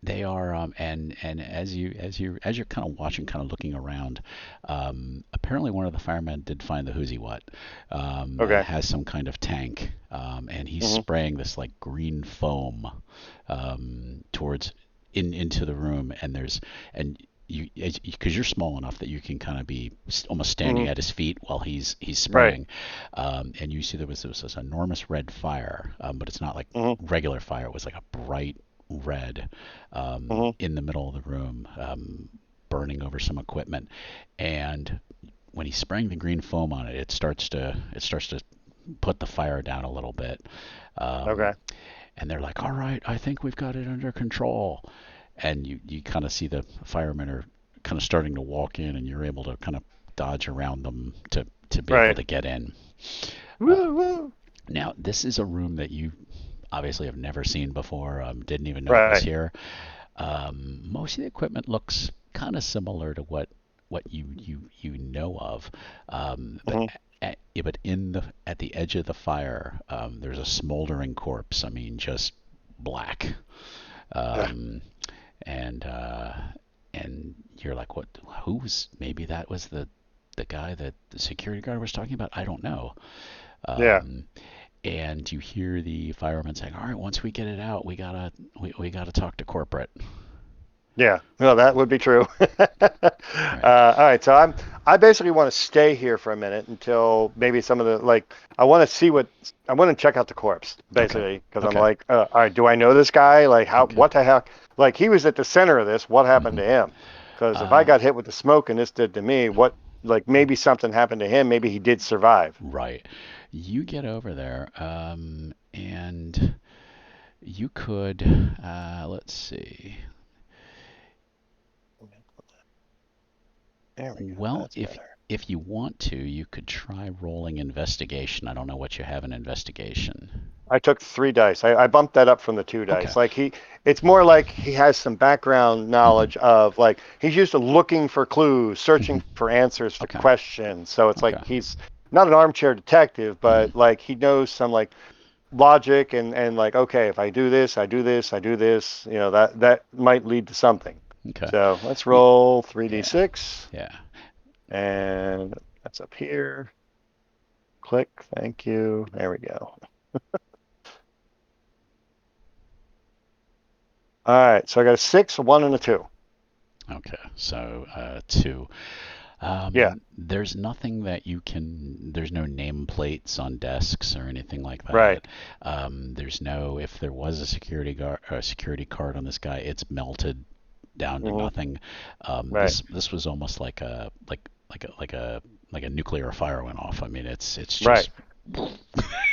[SPEAKER 1] They are, and as you're kind of watching, kind of looking around, apparently one of the firemen did find the who's he what.
[SPEAKER 2] okay.
[SPEAKER 1] Has some kind of tank, and he's
[SPEAKER 2] Hmm.
[SPEAKER 1] spraying this like green foam towards into the room, and there's and you because you're small enough that you can kind of be almost standing
[SPEAKER 2] Hmm.
[SPEAKER 1] at his feet while he's
[SPEAKER 2] Right.
[SPEAKER 1] spraying, and you see there was this enormous red fire, but it's not like
[SPEAKER 2] Hmm.
[SPEAKER 1] regular fire. It was like a bright red
[SPEAKER 2] Hmm.
[SPEAKER 1] in the middle of the room, burning over some equipment. And when he's spraying the green foam on it, it starts to put the fire down a little bit. Um,
[SPEAKER 2] Okay.
[SPEAKER 1] and they're like, "All right, I think we've got it under control." And you kind of see the firemen are kind of starting to walk in, and you're able to kind of dodge around them to be able
[SPEAKER 2] Right.
[SPEAKER 1] to get in. Uh,
[SPEAKER 2] Woo, woo.
[SPEAKER 1] now, this is a room that you obviously have never seen before, didn't even know it was
[SPEAKER 2] Right.
[SPEAKER 1] here. Most of the equipment looks kind of similar to what you know of,
[SPEAKER 2] Hmm.
[SPEAKER 1] but in the at the edge of the fire, there's a smoldering corpse. I mean, just black,
[SPEAKER 2] Ugh.
[SPEAKER 1] um, and you're like, what? Who's? Maybe that was the guy that the security guard was talking about. I don't know.
[SPEAKER 2] Yeah.
[SPEAKER 1] Um, and you hear the fireman saying, "All right, once we get it out, we gotta talk to corporate."
[SPEAKER 2] Yeah, no, that would be true.
[SPEAKER 1] Right.
[SPEAKER 2] All right, so I basically want to stay here for a minute until maybe some of the like I want to see what I want to check out the corpse
[SPEAKER 1] Okay.
[SPEAKER 2] basically because I'm
[SPEAKER 1] Okay.
[SPEAKER 2] like, all right, do I know this guy? Like, how
[SPEAKER 1] Okay.
[SPEAKER 2] what the heck? Like he was at the center of this. What happened
[SPEAKER 1] Hmm.
[SPEAKER 2] to him? Because if I
[SPEAKER 1] Uh,
[SPEAKER 2] got hit with the smoke and this did to me, what like maybe something happened to him. Maybe he did survive.
[SPEAKER 1] right. You get over there, and you could, let's see.
[SPEAKER 2] There we go.
[SPEAKER 1] Well,
[SPEAKER 2] That's better.
[SPEAKER 1] if you want to, you could try rolling investigation. I don't know what you have in investigation.
[SPEAKER 2] I took 3 dice. I bumped that up from the 2 dice.
[SPEAKER 1] Okay.
[SPEAKER 2] Like it's more like he has some background
[SPEAKER 1] Hmm.
[SPEAKER 2] knowledge of like he's used to looking for clues,
[SPEAKER 1] Hmm.
[SPEAKER 2] searching for answers to
[SPEAKER 1] Okay.
[SPEAKER 2] questions. So it's like
[SPEAKER 1] Okay.
[SPEAKER 2] he's not an armchair detective,
[SPEAKER 1] Hmm.
[SPEAKER 2] but like he knows some like logic and like okay, if I do this, I do this, I do this, that might lead to something.
[SPEAKER 1] Okay.
[SPEAKER 2] So let's
[SPEAKER 1] Y-
[SPEAKER 2] roll
[SPEAKER 1] Yeah.
[SPEAKER 2] 3d6
[SPEAKER 1] Yeah.
[SPEAKER 2] and that's up here. Click. Thank you. There we go. All right. So I got a 6, a 1, and a 2.
[SPEAKER 1] Okay. So, two.
[SPEAKER 2] Yeah.
[SPEAKER 1] There's nothing that you can. There's no nameplates on desks or anything like
[SPEAKER 2] Right.
[SPEAKER 1] that. There's no. If there was a security card on this guy, it's melted down to
[SPEAKER 2] Hmm.
[SPEAKER 1] nothing.
[SPEAKER 2] Right.
[SPEAKER 1] This was almost like a nuclear fire went off. I mean, it's
[SPEAKER 2] Right.
[SPEAKER 1] just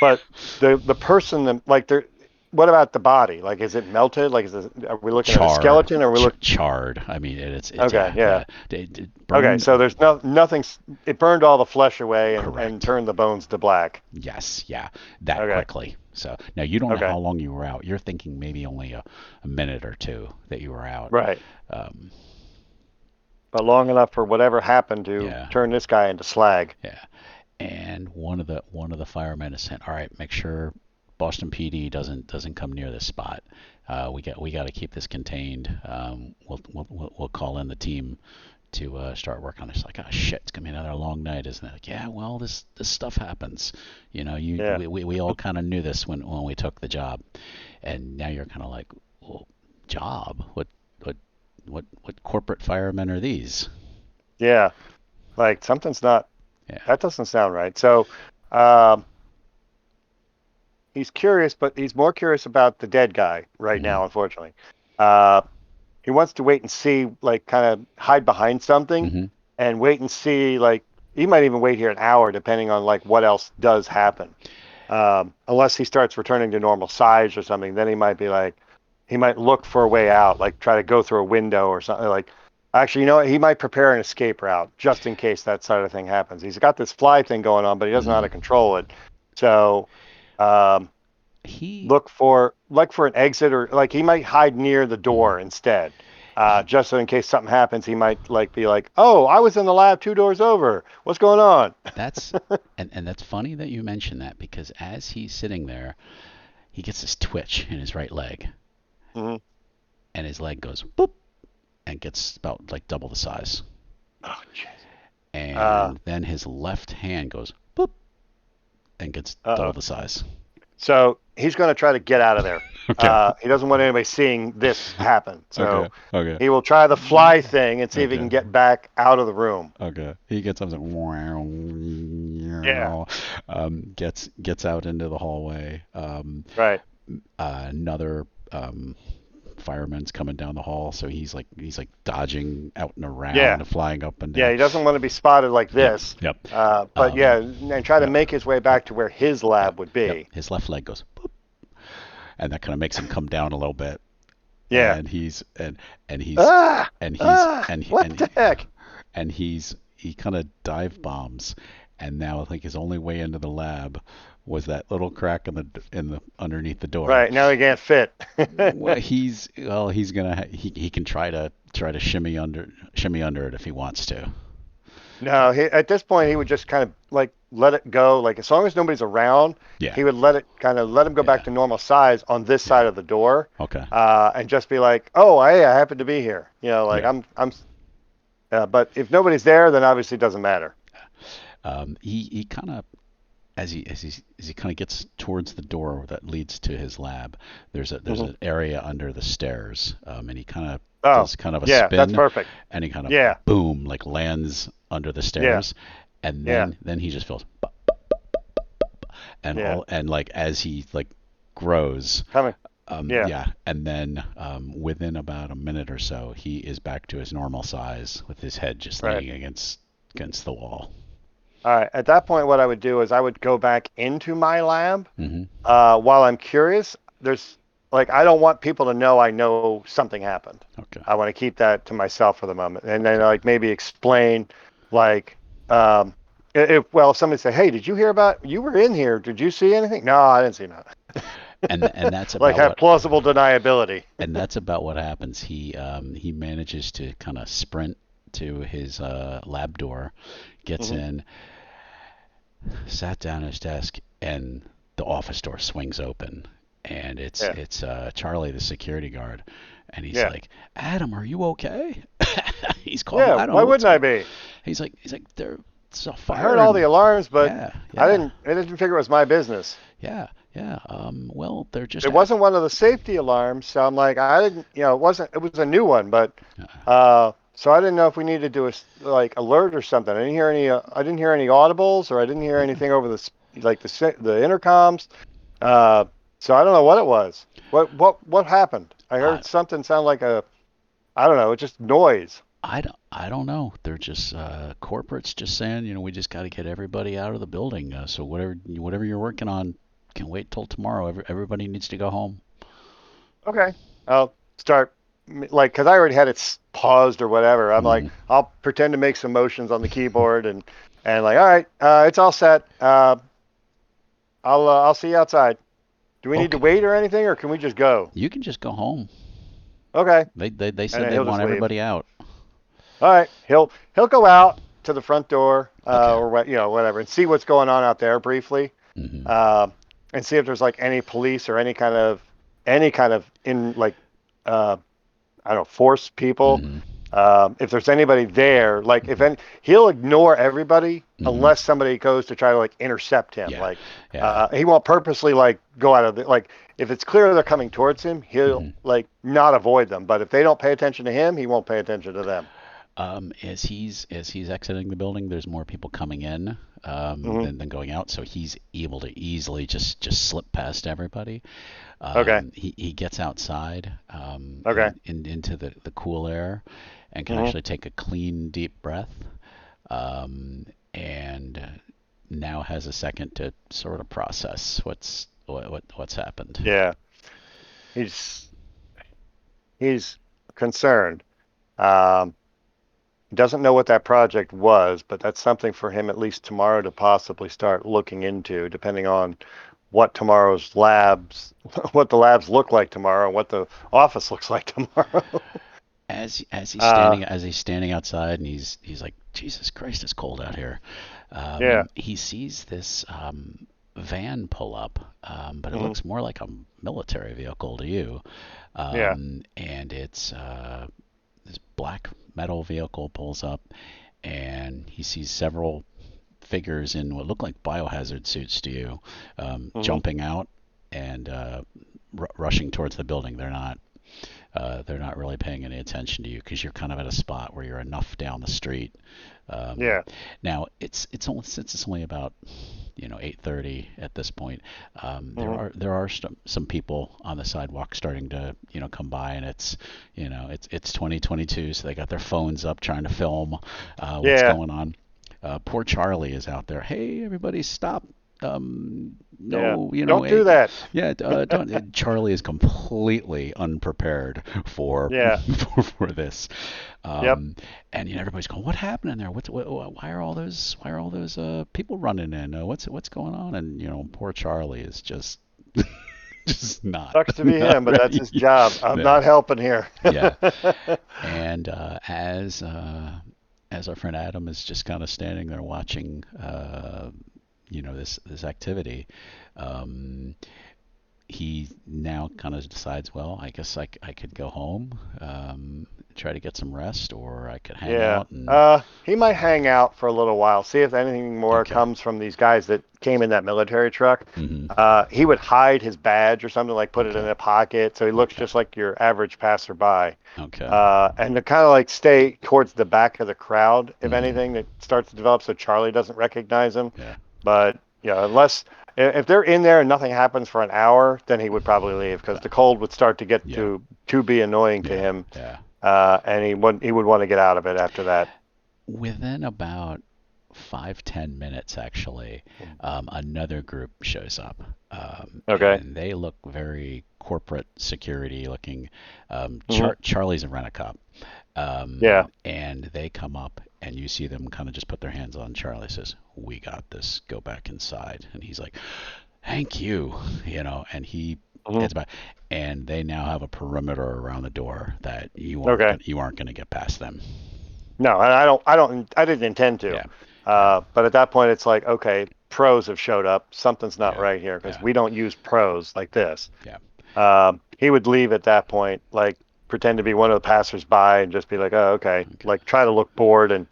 [SPEAKER 2] But the person that like there what about the body? Like is it melted? Like are we looking at a skeleton or are we look
[SPEAKER 1] charred. I mean, it's
[SPEAKER 2] Okay,
[SPEAKER 1] yeah,
[SPEAKER 2] yeah.
[SPEAKER 1] yeah. It
[SPEAKER 2] Okay,
[SPEAKER 1] burned.
[SPEAKER 2] so there's nothing it burned all the flesh away and
[SPEAKER 1] Correct.
[SPEAKER 2] turned the bones to black.
[SPEAKER 1] Yes, yeah, that
[SPEAKER 2] Okay.
[SPEAKER 1] quickly. So now you don't know
[SPEAKER 2] Okay.
[SPEAKER 1] how long you were out. You're thinking maybe only a minute or two that you were out.
[SPEAKER 2] Right.
[SPEAKER 1] Um,
[SPEAKER 2] But long enough for whatever happened to
[SPEAKER 1] yeah,
[SPEAKER 2] turn this guy into slag.
[SPEAKER 1] yeah. And one of the firemen is saying, "All right, make sure Boston PD doesn't come near this spot. We got to keep this contained. We'll call in the team to start working on it." It's like, oh shit, it's gonna be another long night, isn't it? Like, yeah, well, this stuff happens.
[SPEAKER 2] Yeah.
[SPEAKER 1] We all kind of knew this when we took the job, and now you're kind of like, well, job? What what corporate firemen are these?
[SPEAKER 2] Yeah. Like something's not
[SPEAKER 1] Yeah.
[SPEAKER 2] that doesn't sound right. So um he's curious, but he's more curious about the dead guy right
[SPEAKER 1] Hmm.
[SPEAKER 2] now, unfortunately. Uh, he wants to wait and see, like, kind of hide behind something
[SPEAKER 1] Hmm.
[SPEAKER 2] and wait and see, like, he might even wait here an hour, depending on like what else does happen. Unless he starts returning to normal size or something, then he might be like, he might look for a way out, like try to go through a window or something. Like, actually, he might prepare an escape route just in case that sort of thing happens. He's got this fly thing going on, but he doesn't know how
[SPEAKER 1] Hmm.
[SPEAKER 2] to control it. So, um,
[SPEAKER 1] He.
[SPEAKER 2] look for an exit or like he might hide near the
[SPEAKER 1] Mhm.
[SPEAKER 2] door instead.
[SPEAKER 1] he
[SPEAKER 2] Just so in case something happens, he might like be like, "Oh, I was in the lab 2 doors over. What's going on?"
[SPEAKER 1] that's and that's funny that you mention that because as he's sitting there, he gets this twitch in his right leg,
[SPEAKER 2] Hmm.
[SPEAKER 1] and his leg goes boop and gets about like double the size.
[SPEAKER 2] Oh, jeez. Uh,
[SPEAKER 1] And then his left hand goes boop and gets double
[SPEAKER 2] uh-oh.
[SPEAKER 1] the size.
[SPEAKER 2] So he's going to try to get out of there.
[SPEAKER 1] Okay.
[SPEAKER 2] He doesn't want anybody seeing this happen.
[SPEAKER 1] Okay.
[SPEAKER 2] So
[SPEAKER 1] Okay.
[SPEAKER 2] he will try the fly thing and see if he
[SPEAKER 1] Okay.
[SPEAKER 2] can get back out of the room.
[SPEAKER 1] Okay. He gets up
[SPEAKER 2] Yeah.
[SPEAKER 1] and gets out into the hallway.
[SPEAKER 2] Right.
[SPEAKER 1] Another fireman's coming down the hall, so he's like dodging out and
[SPEAKER 2] Yeah.
[SPEAKER 1] around, flying up and
[SPEAKER 2] Yeah.
[SPEAKER 1] down.
[SPEAKER 2] He doesn't want to be spotted like
[SPEAKER 1] Yep.
[SPEAKER 2] this.
[SPEAKER 1] Yep.
[SPEAKER 2] But yeah, and try to
[SPEAKER 1] Yep.
[SPEAKER 2] make his way back to where his
[SPEAKER 1] Yep.
[SPEAKER 2] lab would
[SPEAKER 1] Yep.
[SPEAKER 2] be.
[SPEAKER 1] His left leg goes boop, and that kind of makes him come down a little bit.
[SPEAKER 2] Yeah.
[SPEAKER 1] And he's and he's
[SPEAKER 2] Ah!
[SPEAKER 1] and he's
[SPEAKER 2] Ah!
[SPEAKER 1] and he,
[SPEAKER 2] What the heck?
[SPEAKER 1] and he kind of dive bombs, and now I think his only way into the lab was that little crack in the underneath the door.
[SPEAKER 2] Right. Now he can't fit.
[SPEAKER 1] He's gonna he can try to shimmy under it if he wants to.
[SPEAKER 2] No, at this point he would just kind of like let it go. Like as long as nobody's around,
[SPEAKER 1] Yeah,
[SPEAKER 2] he would let him go back
[SPEAKER 1] yeah,
[SPEAKER 2] to normal size on this
[SPEAKER 1] yeah.
[SPEAKER 2] side of the door,
[SPEAKER 1] Okay.
[SPEAKER 2] and just be like, "Oh, I happen to be here." Like
[SPEAKER 1] Yeah,
[SPEAKER 2] I'm But if nobody's there, then obviously it doesn't matter.
[SPEAKER 1] He kind of as he kind of gets towards the door that leads to his lab, there's
[SPEAKER 2] Hmm.
[SPEAKER 1] an area under the stairs, and he kind of
[SPEAKER 2] Oh,
[SPEAKER 1] does kind of a
[SPEAKER 2] yeah, that's
[SPEAKER 1] spin,
[SPEAKER 2] perfect.
[SPEAKER 1] and he kind of
[SPEAKER 2] Yeah,
[SPEAKER 1] boom like lands under the
[SPEAKER 2] yeah,
[SPEAKER 1] stairs, and
[SPEAKER 2] yeah,
[SPEAKER 1] then he just feels and
[SPEAKER 2] yeah.
[SPEAKER 1] all and like as he like grows,
[SPEAKER 2] Coming. Yeah,
[SPEAKER 1] yeah, and then within about a minute or so, he is back to his normal size with his head just
[SPEAKER 2] right.
[SPEAKER 1] leaning against the wall.
[SPEAKER 2] All right. At that point, what I would do is I would go back into my lab
[SPEAKER 1] Hmm.
[SPEAKER 2] while I'm curious. There's like I don't want people to know I know something happened.
[SPEAKER 1] Okay.
[SPEAKER 2] I want to keep that to myself for the moment, and then
[SPEAKER 1] Okay.
[SPEAKER 2] like maybe explain like um, if well if somebody say, "Hey, did you hear about you were in here? Did you see anything?" No, I didn't see nothing.
[SPEAKER 1] And that's
[SPEAKER 2] Like
[SPEAKER 1] about
[SPEAKER 2] have
[SPEAKER 1] what
[SPEAKER 2] plausible deniability.
[SPEAKER 1] happens. He manages to kind of sprint to his lab door, gets
[SPEAKER 2] Hmm.
[SPEAKER 1] in, sat down at his desk, and the office door swings open, and
[SPEAKER 2] Yeah,
[SPEAKER 1] it's Charlie, the security guard, and he's
[SPEAKER 2] yeah,
[SPEAKER 1] like, "Adam, are you okay?" He's calling.
[SPEAKER 2] yeah.
[SPEAKER 1] I don't
[SPEAKER 2] Why
[SPEAKER 1] know what's
[SPEAKER 2] wouldn't I
[SPEAKER 1] going.
[SPEAKER 2] be?
[SPEAKER 1] He's like there's a
[SPEAKER 2] I heard
[SPEAKER 1] fire
[SPEAKER 2] all the
[SPEAKER 1] and
[SPEAKER 2] alarms, but
[SPEAKER 1] yeah,
[SPEAKER 2] I
[SPEAKER 1] yeah,
[SPEAKER 2] didn't. I didn't figure it was my business.
[SPEAKER 1] yeah, yeah. Well, they're just
[SPEAKER 2] It wasn't one of the safety alarms, so I'm like, I didn't, it wasn't. It was a new one, but so I didn't know if we needed to do a like alert or something. I didn't hear any. I didn't hear any audibles, or I didn't hear
[SPEAKER 1] yeah.
[SPEAKER 2] anything over like the intercoms. Uh, so I don't know what it was. What happened? I
[SPEAKER 1] I
[SPEAKER 2] heard something sound like a. I don't know. It's just noise.
[SPEAKER 1] I don't know. They're just corporates just saying, we just got to get everybody out of the building. So whatever you're working on can wait till tomorrow. Everybody needs to go home.
[SPEAKER 2] Okay, I'll start like because I already had it paused or whatever. I'm like,
[SPEAKER 1] Hmm.
[SPEAKER 2] I'll pretend to make some motions on the keyboard and like, all right, it's all set. I'll see you outside. Do we need to
[SPEAKER 1] Okay,
[SPEAKER 2] wait or anything, or can we just go?
[SPEAKER 1] you can just go home.
[SPEAKER 2] Okay,
[SPEAKER 1] They
[SPEAKER 2] and
[SPEAKER 1] said
[SPEAKER 2] then
[SPEAKER 1] they
[SPEAKER 2] he'll just
[SPEAKER 1] want
[SPEAKER 2] leave.
[SPEAKER 1] everybody out.
[SPEAKER 2] All right, he'll go out to the front door
[SPEAKER 1] Okay.
[SPEAKER 2] or what whatever and see what's going on out there briefly,
[SPEAKER 1] Hmm.
[SPEAKER 2] um, and see if there's like any police or any kind of in like uh, I don't know force people.
[SPEAKER 1] Hmm.
[SPEAKER 2] If there's anybody there, like if any, he'll ignore everybody
[SPEAKER 1] Hmm.
[SPEAKER 2] unless somebody goes to try to like intercept him.
[SPEAKER 1] Yeah.
[SPEAKER 2] Like
[SPEAKER 1] Yeah.
[SPEAKER 2] he won't purposely like go out of the like if it's clear they're coming towards him, he'll
[SPEAKER 1] Hmm.
[SPEAKER 2] like not avoid them. But if they don't pay attention to him, he won't pay attention to them.
[SPEAKER 1] As he's exiting the building, there's more people coming in
[SPEAKER 2] Hmm.
[SPEAKER 1] than going out, so he's able to easily just slip past everybody.
[SPEAKER 2] Okay.
[SPEAKER 1] He gets outside
[SPEAKER 2] Okay.
[SPEAKER 1] into the cool air and can
[SPEAKER 2] Hmm.
[SPEAKER 1] actually take a clean, deep breath, and now has a second to sort of process what's happened.
[SPEAKER 2] Yeah. He's he's concerned. Um, doesn't know what that project was, but that's something for him at least tomorrow to possibly start looking into, depending on what tomorrow's labs, what the labs look like tomorrow, and what the office looks like tomorrow.
[SPEAKER 1] As he's
[SPEAKER 2] uh,
[SPEAKER 1] standing outside, and he's like, Jesus Christ, it's cold out here.
[SPEAKER 2] yeah.
[SPEAKER 1] He sees this van pull up, but it
[SPEAKER 2] Hmm.
[SPEAKER 1] looks more like a military vehicle to you.
[SPEAKER 2] Yeah.
[SPEAKER 1] And it's this black metal vehicle pulls up, and he sees several figures in what look like biohazard suits to you,
[SPEAKER 2] Hmm.
[SPEAKER 1] jumping out and rushing towards the building. They're not really paying any attention to you because you're kind of at a spot where you're enough down the street. Um,
[SPEAKER 2] Yeah.
[SPEAKER 1] Now it's only since it's only about 8:30 at this point. There
[SPEAKER 2] Hmm.
[SPEAKER 1] are some people on the sidewalk starting to come by, and it's 2022, so they got their phones up trying to film what's
[SPEAKER 2] Yeah.
[SPEAKER 1] going on. Poor Charlie is out there. Hey, everybody, stop!
[SPEAKER 2] Yeah.
[SPEAKER 1] No,
[SPEAKER 2] Don't do
[SPEAKER 1] hey,
[SPEAKER 2] that.
[SPEAKER 1] yeah, don't. Charlie is completely unprepared for
[SPEAKER 2] Yeah.
[SPEAKER 1] for this,
[SPEAKER 2] Yep.
[SPEAKER 1] um, and everybody's going, "What happened in there? Why are all those people running in? What's going on?" And poor Charlie is just just not
[SPEAKER 2] Sucks to be
[SPEAKER 1] not
[SPEAKER 2] him, but that's
[SPEAKER 1] ready.
[SPEAKER 2] his job. I'm
[SPEAKER 1] Yeah,
[SPEAKER 2] not helping here.
[SPEAKER 1] yeah. And as our friend Adam is just kind of standing there watching, this activity, um, he now kind of decides, well, I guess I could go home. try to get some rest, or I could hang
[SPEAKER 2] Yeah.
[SPEAKER 1] out and
[SPEAKER 2] He might hang out for a little while, see if anything more
[SPEAKER 1] okay.
[SPEAKER 2] comes from these guys that came in that military truck.
[SPEAKER 1] Mhm.
[SPEAKER 2] He would hide his badge or something, like put it in
[SPEAKER 1] Okay.
[SPEAKER 2] a pocket, so he looks
[SPEAKER 1] Okay.
[SPEAKER 2] just like your average passerby.
[SPEAKER 1] Okay.
[SPEAKER 2] And to kind of like stay towards the back of the crowd, if
[SPEAKER 1] Mhm.
[SPEAKER 2] anything, that starts to develop, so Charlie doesn't recognize him.
[SPEAKER 1] Yeah.
[SPEAKER 2] But unless if they're in there and nothing happens for an hour, then he would probably leave because
[SPEAKER 1] Uh,
[SPEAKER 2] the cold would start to get
[SPEAKER 1] yeah.
[SPEAKER 2] to be annoying to
[SPEAKER 1] Yeah.
[SPEAKER 2] him,
[SPEAKER 1] Yeah.
[SPEAKER 2] and he would want to get out of it after that.
[SPEAKER 1] Within about 5-10 minutes, actually, another group shows up,
[SPEAKER 2] Okay.
[SPEAKER 1] and they look very corporate security looking.
[SPEAKER 2] Hmm.
[SPEAKER 1] Charlie's a rent-a-cop,
[SPEAKER 2] Yeah.
[SPEAKER 1] and they come up, and you see them kind of just put their hands on Charlie. Says, "We got this. Go back inside." And he's like, "Thank you," and he
[SPEAKER 2] Hmm.
[SPEAKER 1] it's about, and they now have a perimeter around the door that
[SPEAKER 2] Okay.
[SPEAKER 1] you aren't gonna get past them.
[SPEAKER 2] No, I didn't intend to.
[SPEAKER 1] Yeah, yeah,
[SPEAKER 2] But at that point, it's like, okay, pros have showed up. Something's not
[SPEAKER 1] yeah,
[SPEAKER 2] right here because
[SPEAKER 1] yeah,
[SPEAKER 2] we don't use pros like this.
[SPEAKER 1] yeah.
[SPEAKER 2] He would leave at that point, like pretend to be one of the passersby and just be like, oh, okay,
[SPEAKER 1] Okay.
[SPEAKER 2] like try to look bored and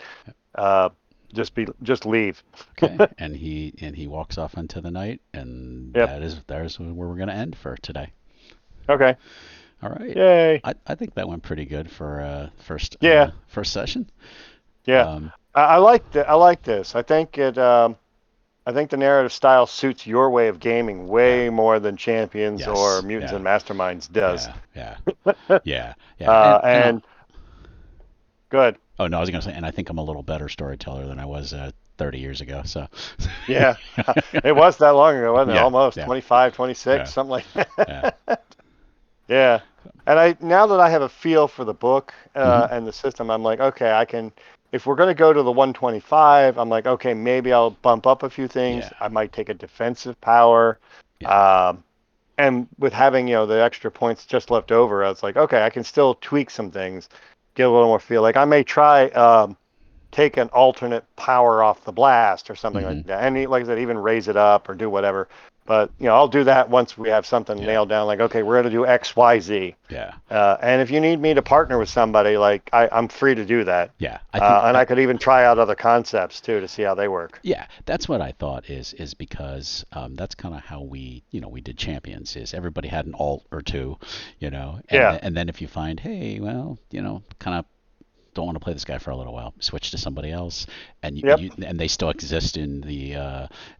[SPEAKER 2] uh, just leave.
[SPEAKER 1] Okay, and he walks off into the night, and
[SPEAKER 2] Yep.
[SPEAKER 1] there's where we're gonna end for today.
[SPEAKER 2] Okay.
[SPEAKER 1] All right,
[SPEAKER 2] Yay.
[SPEAKER 1] I think that went pretty good for
[SPEAKER 2] Yeah.
[SPEAKER 1] first session.
[SPEAKER 2] Yeah.
[SPEAKER 1] Um,
[SPEAKER 2] I like this. I think the narrative style suits your way of gaming
[SPEAKER 1] yeah,
[SPEAKER 2] way more than Champions or
[SPEAKER 1] yes,
[SPEAKER 2] Mutants
[SPEAKER 1] yeah,
[SPEAKER 2] and Masterminds does.
[SPEAKER 1] yeah, yeah, yeah, yeah, and
[SPEAKER 2] And good.
[SPEAKER 1] oh no, I was gonna say, and I think I'm a little better storyteller than I was 30 years ago. So
[SPEAKER 2] Yeah. It was that long ago, wasn't it?
[SPEAKER 1] yeah,
[SPEAKER 2] Almost
[SPEAKER 1] yeah,
[SPEAKER 2] 25, 26,
[SPEAKER 1] yeah,
[SPEAKER 2] something like
[SPEAKER 1] yeah.
[SPEAKER 2] that. Yeah. And now that I have a feel for the book
[SPEAKER 1] Hmm.
[SPEAKER 2] and the system, I'm like, okay, I can. If we're going to go to the 125, I'm like, okay, maybe I'll bump up a few things.
[SPEAKER 1] Yeah,
[SPEAKER 2] I might take a defensive power.
[SPEAKER 1] yeah,
[SPEAKER 2] Um, and with having, the extra points just left over, I was like, okay, I can still tweak some things, get a little more feel. Like I may try take an alternate power off the blast or something
[SPEAKER 1] hmm,
[SPEAKER 2] like that. And like I said, even raise it up or do whatever. But I'll do that once we have something
[SPEAKER 1] yeah,
[SPEAKER 2] nailed down. Like, okay, we're going to do X, Y, Z.
[SPEAKER 1] yeah,
[SPEAKER 2] And if you need me to partner with somebody, like I'm free to do that.
[SPEAKER 1] yeah. I think
[SPEAKER 2] And I could even try out other concepts too to see how they work.
[SPEAKER 1] yeah, that's what I thought is because that's kind of how we did champions is everybody had an alt or two,
[SPEAKER 2] Yeah.
[SPEAKER 1] and then if you find, hey, well, kind of don't want to play this guy for a little while, switch to somebody else, and
[SPEAKER 2] Yep.
[SPEAKER 1] and they still exist in the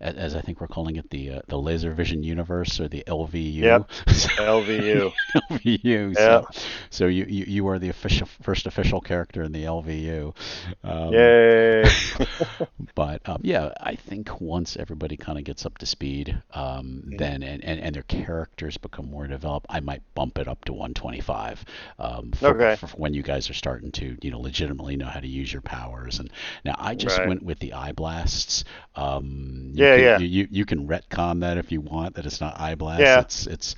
[SPEAKER 1] as I think we're calling it the laser vision universe or the LVU.
[SPEAKER 2] Yep. LVU.
[SPEAKER 1] LVU.
[SPEAKER 2] Yeah.
[SPEAKER 1] So you are the first official character in the LVU. Um,
[SPEAKER 2] Yay.
[SPEAKER 1] but yeah, I think once everybody kind of gets up to speed, then and their characters become more developed, I might bump it up to 125
[SPEAKER 2] Okay.
[SPEAKER 1] for when you guys are starting to legitimately know how to use your powers. And now I just
[SPEAKER 2] Right.
[SPEAKER 1] went with the eye blasts.
[SPEAKER 2] Yeah. Yeah.
[SPEAKER 1] You can retcon that if you want that it's not eye blasts.
[SPEAKER 2] Yeah.
[SPEAKER 1] It's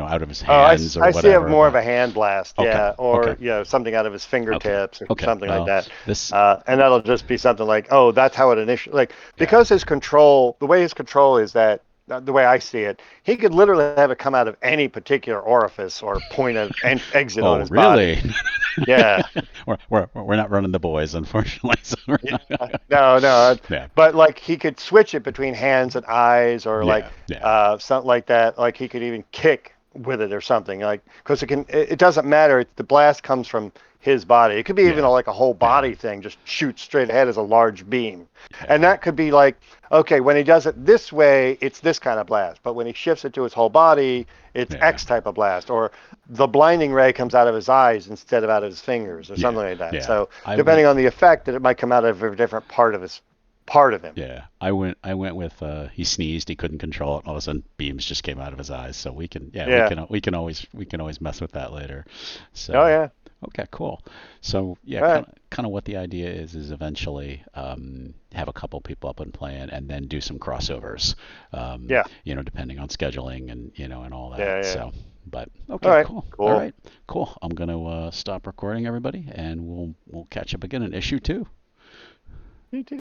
[SPEAKER 1] out of his
[SPEAKER 2] Oh,
[SPEAKER 1] hands or
[SPEAKER 2] I see it
[SPEAKER 1] whatever.
[SPEAKER 2] more of
[SPEAKER 1] But
[SPEAKER 2] a hand blast,
[SPEAKER 1] okay,
[SPEAKER 2] yeah,
[SPEAKER 1] okay,
[SPEAKER 2] or something out of his
[SPEAKER 1] okay,
[SPEAKER 2] fingertips or
[SPEAKER 1] okay.
[SPEAKER 2] something like
[SPEAKER 1] Well,
[SPEAKER 2] that.
[SPEAKER 1] this
[SPEAKER 2] And that'll just be something like, oh, that's how it initially, like,
[SPEAKER 1] yeah.
[SPEAKER 2] because the way his control is that, the way I see it, he could literally have it come out of any particular orifice or point of exit on
[SPEAKER 1] Oh,
[SPEAKER 2] his body.
[SPEAKER 1] really?
[SPEAKER 2] Yeah.
[SPEAKER 1] We're not running the boys, unfortunately. So we're
[SPEAKER 2] Yeah.
[SPEAKER 1] not.
[SPEAKER 2] No, no.
[SPEAKER 1] Yeah,
[SPEAKER 2] But like he could switch it between hands and eyes or like
[SPEAKER 1] yeah, yeah,
[SPEAKER 2] something like that. Like he could even kick with it or something. Like because it doesn't matter. The blast comes from his body. It could be even
[SPEAKER 1] yeah,
[SPEAKER 2] like a whole
[SPEAKER 1] yeah,
[SPEAKER 2] body thing, just shoot straight ahead as a large beam. And
[SPEAKER 1] yeah,
[SPEAKER 2] that could be like, okay, when he does it this way, it's this kind of blast. But when he shifts it to his whole body, it's
[SPEAKER 1] yeah,
[SPEAKER 2] X type of blast. Or the blinding ray comes out of his eyes instead of out of his fingers or
[SPEAKER 1] yeah,
[SPEAKER 2] something like that.
[SPEAKER 1] yeah.
[SPEAKER 2] So
[SPEAKER 1] I
[SPEAKER 2] depending
[SPEAKER 1] went.
[SPEAKER 2] on the effect, that it might come out of a different part of him.
[SPEAKER 1] Yeah, I went with he sneezed, he couldn't control it, and all of a sudden beams just came out of his eyes. So
[SPEAKER 2] Yeah.
[SPEAKER 1] we can always mess with that later.
[SPEAKER 2] Oh
[SPEAKER 1] So
[SPEAKER 2] yeah.
[SPEAKER 1] okay, cool. So yeah,
[SPEAKER 2] All right.
[SPEAKER 1] kind of what the idea is eventually have a couple people up and playing, and then do some crossovers.
[SPEAKER 2] Yeah.
[SPEAKER 1] Depending on scheduling and and all that.
[SPEAKER 2] Yeah. Yeah.
[SPEAKER 1] So, but
[SPEAKER 2] All
[SPEAKER 1] okay,
[SPEAKER 2] right.
[SPEAKER 1] cool. All
[SPEAKER 2] Cool.
[SPEAKER 1] right, cool. I'm gonna stop recording, everybody, and we'll catch up again in issue 2.
[SPEAKER 2] You too.